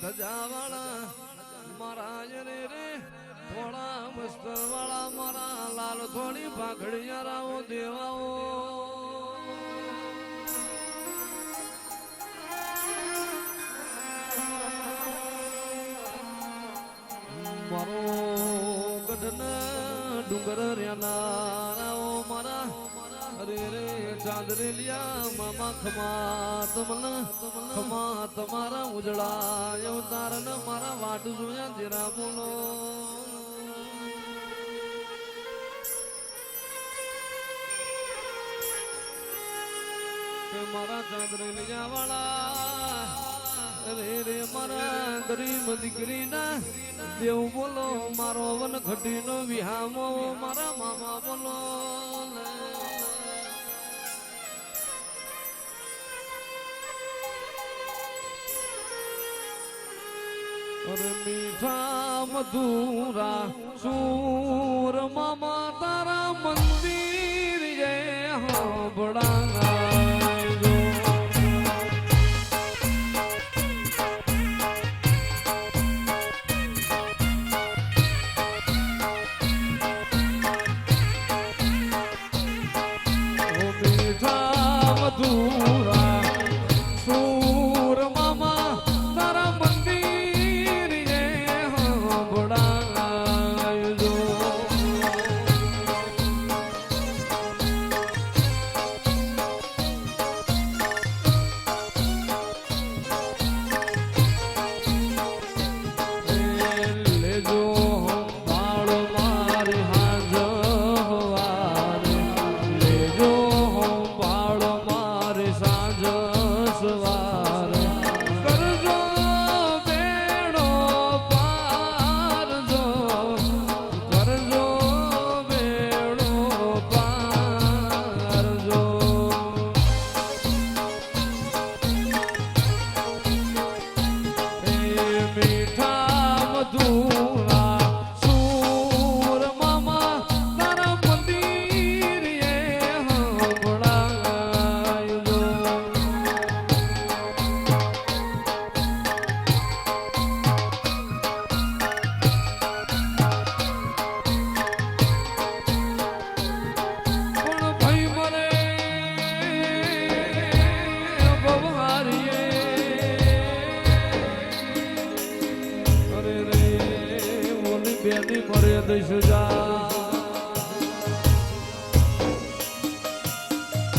ધજાવાળા મારા રે રે થોડા મસ્ત વાળા મારા લાલ થોડી પાઘડિયારાઓ દેવાઓ મારો ગઢના ડુંગર રેનારાઓ મારા અરે રે ચાંદરેલિયા મામા ખમા તમારા ઉજળા અવતાર ને મારા વાટ જોયા જરા બોલો મારા ચાંદરેલિયા વાળા અરે રે મારા ગરીબ દીકરીના દેવ બોલો મારો વન ઘટીનો વિહામો મારા મામા બોલો અરે મીઠા મધુરા સુર મામા તારા મંદિર જય બડા બેની મરે દઈશું જા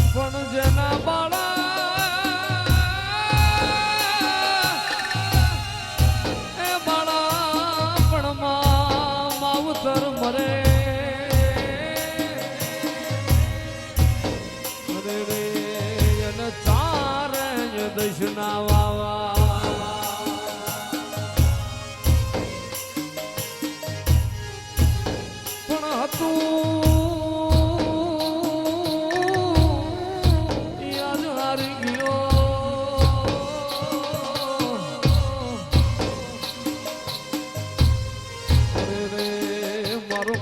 પણ જેના બાળા એ બાળા પણ માવતર મરે અરે રે એને ચારે દઈશું ના વાવા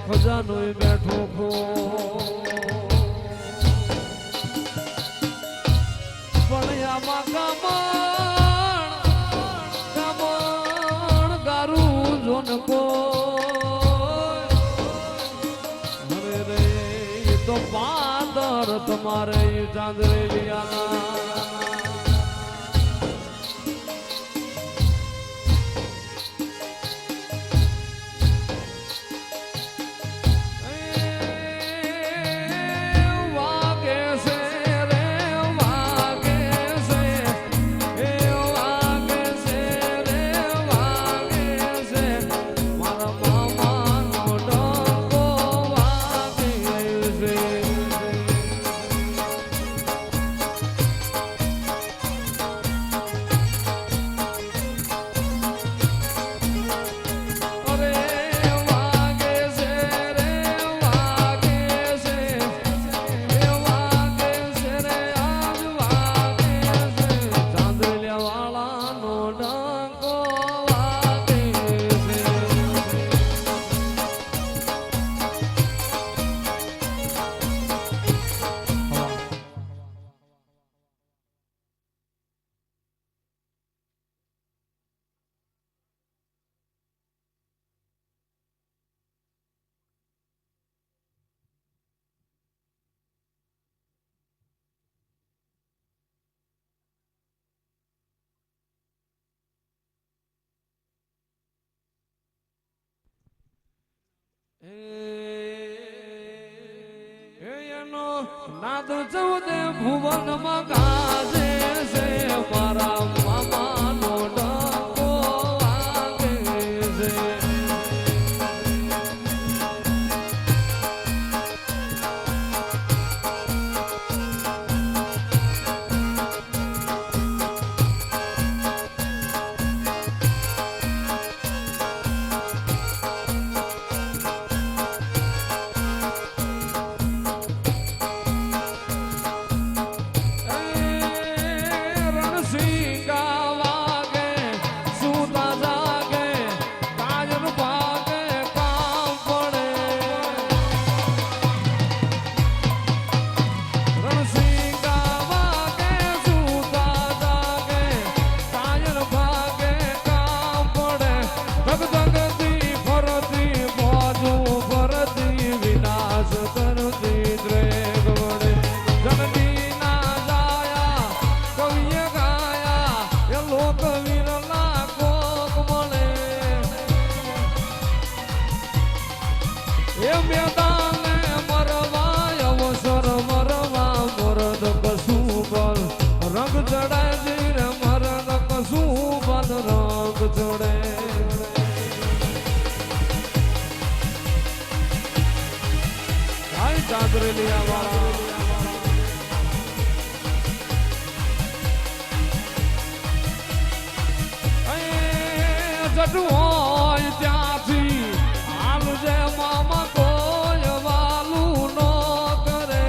ખજાનો બેઠો ખો પણ આમાં કામણ ગારું જોનકો અરે રે તો પાદર તમારે ચાંદરેલિયાના નાદ ચૌદે ભુવનમાં ગાજે છે મારા મામાનો ડંકો વાગે છે. ચાંદરેલિયા વાળા જટુ હોય ત્યાંથી હાલ જે મામા કોઈ વાલું ન કરે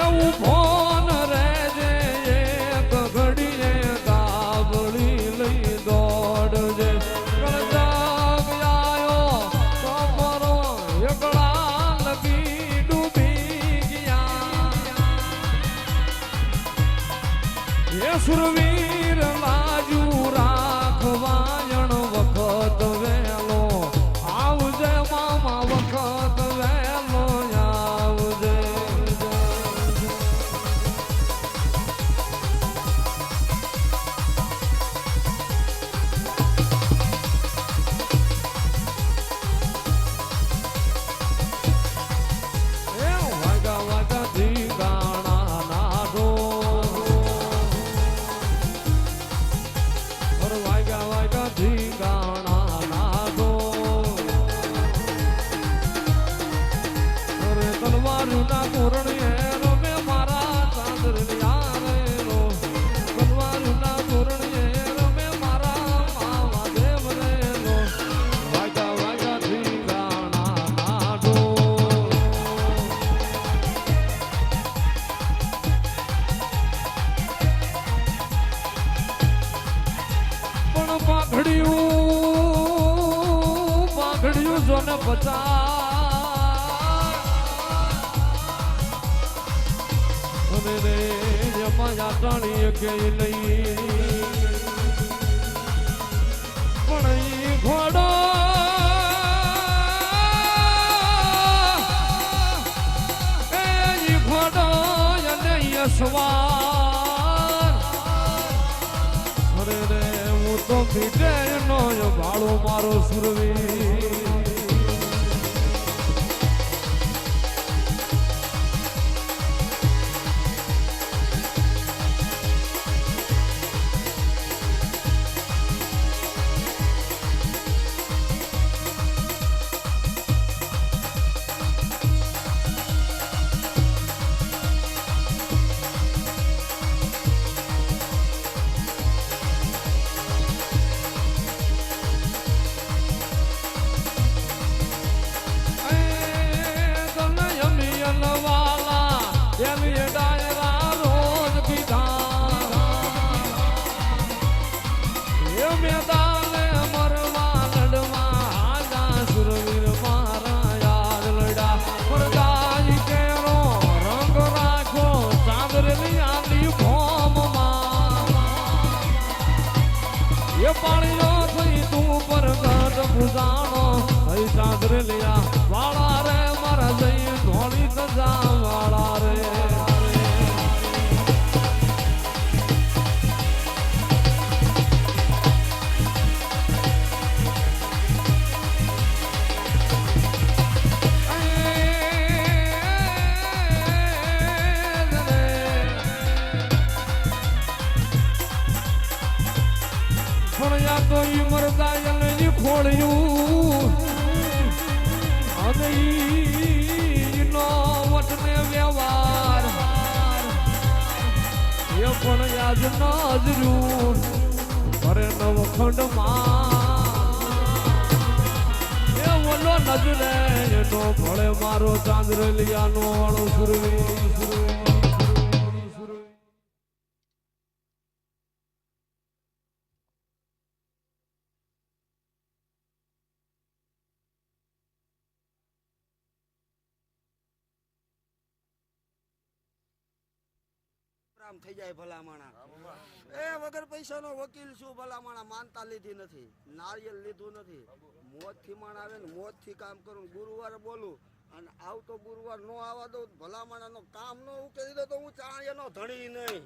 એવું ફોન રેજે એક ઘડીએ ગાબડી લઈ દોડજે. સુરવીર લાજુ રાખવાયણ વખત વેલો આવજે મામા વખત વેલો આવજે. વાગા વાગા ધીંગાણા નાડો ધીંગાણા નાદો તલવારના તોરણીએ રમે મારા ચાંદરિયા રેલો. તલવારના તોરણીએ રમે મારા માવા દેવ રેલો. વાગ્યા વાગ્યા ધીંગાણા નાદો પણ પાઘડિયું જોને બચા અને રે એમાં ટાણી કે નહીં પણ ઈ ઘોડો ઈ ઘોડો અને યશવાર અરે રે હું તો ભીડે નો ભાડો મારો સુરવી. પાણીઓ થઈ તું પરગટ પૂજાણો થઈ ચાંદરેલિયા વાળા રે મારા જઈ ધોળી સજા વાળા રે. અને નો વટને વ્યવહાર એ પણ યાદ ન અજર્યું અરે નવખંડમાં એ ઓલો નજરે એનો ભળે મારો ચાંદ્રલિયાનો વાળો સુરવી થઈ જાય ભલામણા એ વગર પૈસાનો વકીલ છું ભલામણા માનતા લીધી નથી નારિયેલ લીધું નથી મોત થી માણ આવે ને મોત થી કામ કરું ગુરુવારે બોલું અને આવતો ગુરુવાર નો આવવા દઉં ભલામણા નો કામ નો ઉકેલી દો તો હું ચાણિયાનો ધણી નહીં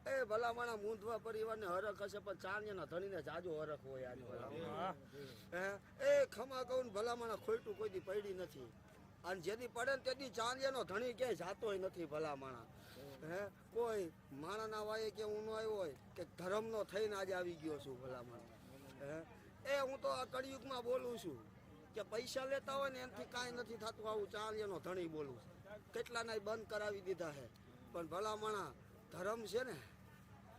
એ ભલામણા મૂંધવા પરિવારને હરખ હશે પણ ચાણિયાના ધણીને જાજો હરખ હોય એ ખમા કહું ભલામણા ખોટું કોઈ દી પડી નથી અને જેથી પડે ને તેથી ચાંદિયાનો ધણી ક્યાંય જાતોય નથી ભલા માણા હે કોઈ માણાના વાયે કે હું આવ્યો હોય કે ધર્મનો થઈને આજે આવી ગયો છું ભલા માણા હે એ હું તો આ કળિયુગમાં બોલું છું કે પૈસા લેતા હોય ને એનાથી કાંઈ નથી થતું આવું ચાંદિયાનો ધણી બોલું કેટલાના બંધ કરાવી દીધા હે પણ ભલા માણા ધર્મ છે ને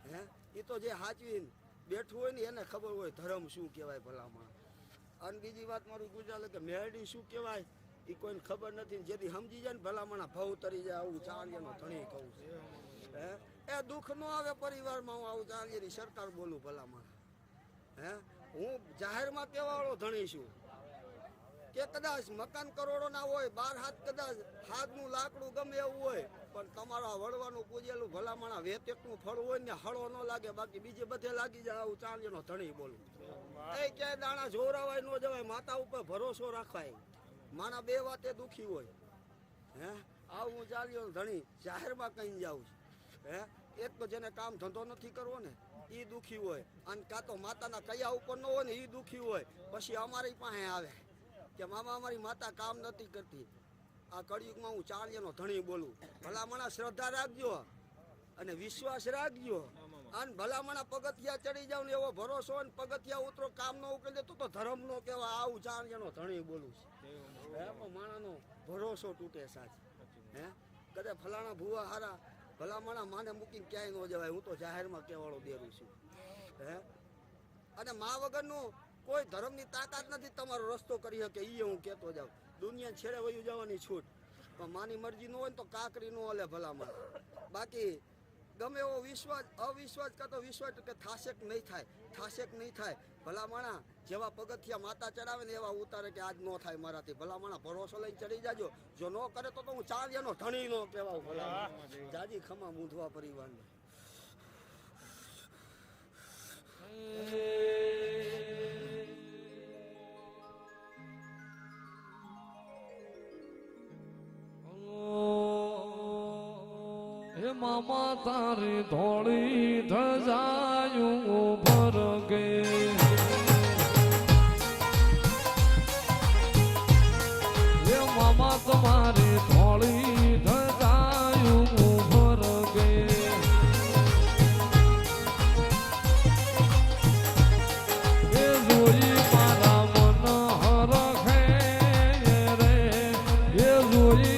હે એ તો જે હાચવીને બેઠું હોય ને એને ખબર હોય ધર્મ શું કહેવાય ભલા માણા અને બીજી વાત મારું ગુજરાત કે મેરડી શું કહેવાય એ કોઈને ખબર નથી જેથી સમજી જાય ને ભલામણા ભાવ તરી જાય આવું ચાંદિયાનો ધણી કહું છું હે એ દુઃખ ન આવે પરિવારમાં હું આવું ચાંદિયાની સરકાર બોલું ભલામણા હે હું જાહેરમાં કહેવાવાળો ધણી છું કે કદાચ મકાન કરોડો ના હોય 12 હાથ કદાચ હાથનું લાકડું ગમે એવું હોય પણ તમારા વળવાનું પૂજેલું ભલામણા વેતેકનું ફળ હોય ને હળો ન લાગે બાકી બીજે બધે લાગી જાય આવું ચાંદિયાનો ધણી બોલું એ ક્યાંય દાણા જોરાવાય ન જવાય માતા ઉપર ભરોસો રાખાય માણા બે વાતે દુખી હોય હે આવું ચાલ્યો ધણી જાહેરમાં કઈ જાઉં છું હે એક તો જેને કામ ધંધો નથી કરવો ને એ દુખી હોય અને કાં તો માતાના કયા ઉપર ન હોય ને એ દુખી હોય પછી અમારી પાસે આવે કે મામા અમારી માતા કામ નથી કરતી આ કળિયુગમાં હું ચાલ્યાનો ધણી બોલું ભલામણા શ્રદ્ધા રાખજો અને વિશ્વાસ રાખજો અને ભલામણા પગથિયા ચડી જાવ ને એવો ભરોસો ને પગથિયા ઉતરો કામ ન ઉકેલે તો ધર્મ નો કહેવાય આવું ચાલ્યાનો ધણી બોલું છું માણાનો ભરોસો તૂટે સાચ હે કદાચ ફલાણા ભૂવા હારા ભલામણા માને મૂકીને ક્યાંય ન જવાય હું તો જાહેરમાં કહેવાળો દેરું છું હે અને મા વગરનું કોઈ ધર્મની તાકાત નથી તમારો રસ્તો કરી શકે એ હું કહેતો જાઉં દુનિયા છેડે વયું જવાની છૂટ પણ માની મરજી ન હોય ને તો કાકરી ન હલે ભલામણ બાકી ગમે એવો વિશ્વાસ અવિશ્વાસ કાં તો વિશ્વાસ કે થાશે કે નહીં થાય ભલામણા જેવા પગથિયા માતા ચડાવે ને એવા ઉતારે કે આજ ન થાય મારાથી ભલામણા ભરોસો લઈને ચડી જાજો જો ન કરે તો હું ચાલ્યાનો ધણી નો કહેવાઉં ભલામણા જાજી ખમા મૂંધવા પરિવારને હે મામા તારી ધોળી ધજાયું ભરગે હે મામા તમારી ધોળી ધજાયું ભરગે એ જોઈ મારા મન હરખે રે એ જોઈ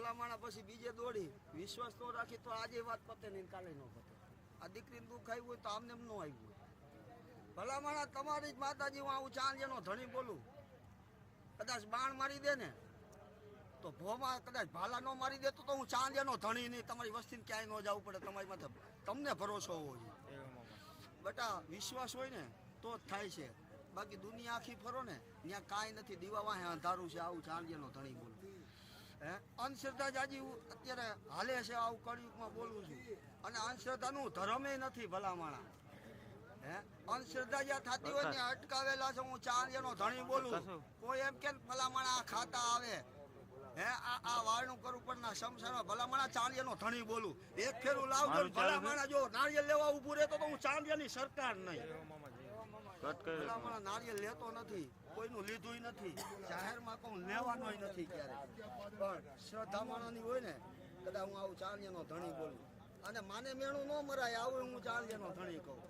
ભલામણા પછી બીજે દોડી વિશ્વાસ તો રાખી તો આજે વાત પતે નહીં કાલે ન પતે. આ દીકરીને દુઃખ આવ્યું હોય તો આમને એમ ન આવ્યું હોય. ભલામણા તમારી જ માતાજી હું આવું ચાંદીનો ધણી બોલું, કદાચ બાણ મારી દે ને તો ભોમાં કદાચ ભાલા ન મારી દે તો હું ચાંદીનો ધણી નહીં. તમારી વસ્તીને ક્યાંય ન જવું પડે, તમારી માથે તમને ભરોસો હોવો જોઈએ. બેટા વિશ્વાસ હોય ને તો જ થાય છે, બાકી દુનિયા આખી ફરો ને ત્યાં કાંઈ નથી. દીવા વાહે અંધારું છે, આવું ચાંદીનો ધણી બોલું. હે અંધશ્રદ્ધા જાજી અત્યારે હાલે છે, આવું કળિયુગમાં બોલું છું. અને અંધશ્રદ્ધાનું ધર્મે નથી ભલામણા. હે અંધશ્રદ્ધા જ્યાં થતી હોય ને અટકાવેલા છે. હું ચાંદીનો ધણી બોલું. કોઈ એમ કે ભલામણા ખાતા આવે હે આ વાળનું કરું પરના શમશાનમાં ભલામણા ચાંદીનો ધણી બોલું. એક ફેરું લાવજો ભલામણા જો નાળિયેર લેવા ઊભું રહેતો તો હું ચાંદીની સરકાર નહીં. ભલામણા નાળિયેર લેતો નથી, કોઈનું લીધું નથી, જાહેરમાં કહું લેવાનો નથી ક્યારે. પણ શ્રદ્ધા માણસની હોય ને કદાચ હું આવું ચાંદીનો ધણી બોલું. અને માને મેણું ન મરાય આવું હું ચાંદીનો ધણી કહું.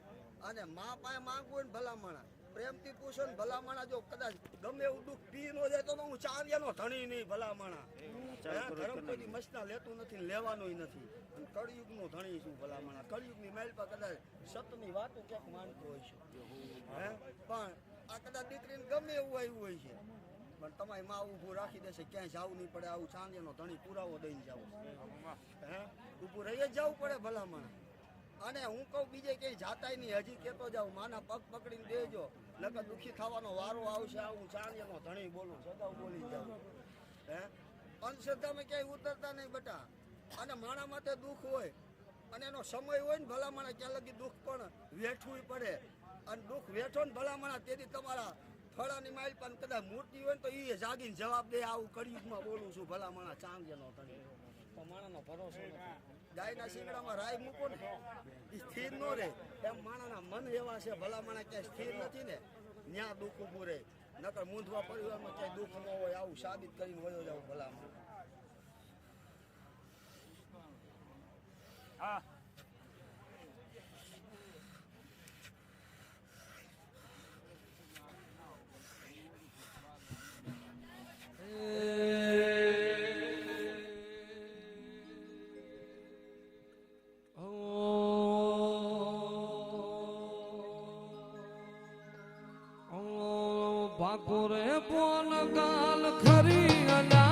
અને મા પાસે માંગવું હોય ને ભલામણા પ્રેમથી પૂછો ને ભલામણા જો કદાચ ગમે એવું દુઃખ પી ન જાય તો હું ચાંદીનો ધણી નહીં ભલામણા. ધર્મ કોઈ મસના લેતું નથી, લેવાનું નથી. અને કળિયુગનું ધણી છું ભલામણા. કળિયુગની માઇલ પર કદાચ સતની વાતો ક્યાંક માનતો હોય છે. હે પણ આ કદાચ દીકરીને ગમે એવું આવ્યું હોય છે, પણ તમારી માં ઊભું રાખી દેશે, ક્યાંય જવું નહીં પડે. આવું ચાંદીનો ધણી પુરાવો દઈને જવું. હે ઊભું રહી જ જવું પડે ભલામણા. અને હું કહું બીજે ક્યાંય જાતાય નહીં, હજી કહેતો જાઉં માના પગ પકડીને દેજો, નકર દુઃખી થવાનો વારો આવશે. આવું ચાંદીનો ધણી બોલું, સદાવ બોલી જાઉં. હે અંધશ્રદ્ધામાં ક્યાંય ઉતરતા નહીં બેટા. અને માણા માથે દુઃખ હોય અને એનો સમય હોય ને ભલામણા ક્યાં લગી દુઃખ પણ વેઠવું પડે. અને દુઃખ વેઠો ને ભલામણા તેથી તમારા ફળાની માઇલ પણ કદાચ મૂર્તિ હોય ને તો એ જાગીને જવાબ દે. આવું કળિયુગમાં બોલું છું ભલામણા ચાંદીનો ધણી. તો માણાનો ભરોસો નથી. ગાયના શીંગડામાં રાય મૂકો ને એ સ્થિર ન રહે, એમ માણાના મન એવા છે ભલામણા ક્યાંય સ્થિર નથી ને ત્યાં દુઃખ ઊભું રહે. નકર મૂંધવા પરિવારમાં ક્યાંય દુઃખ ન હોય. આવું સાબિત કરીને વયો જવું ભલામણ. હા ભાકુરે પોન ગાલ ખરી અલા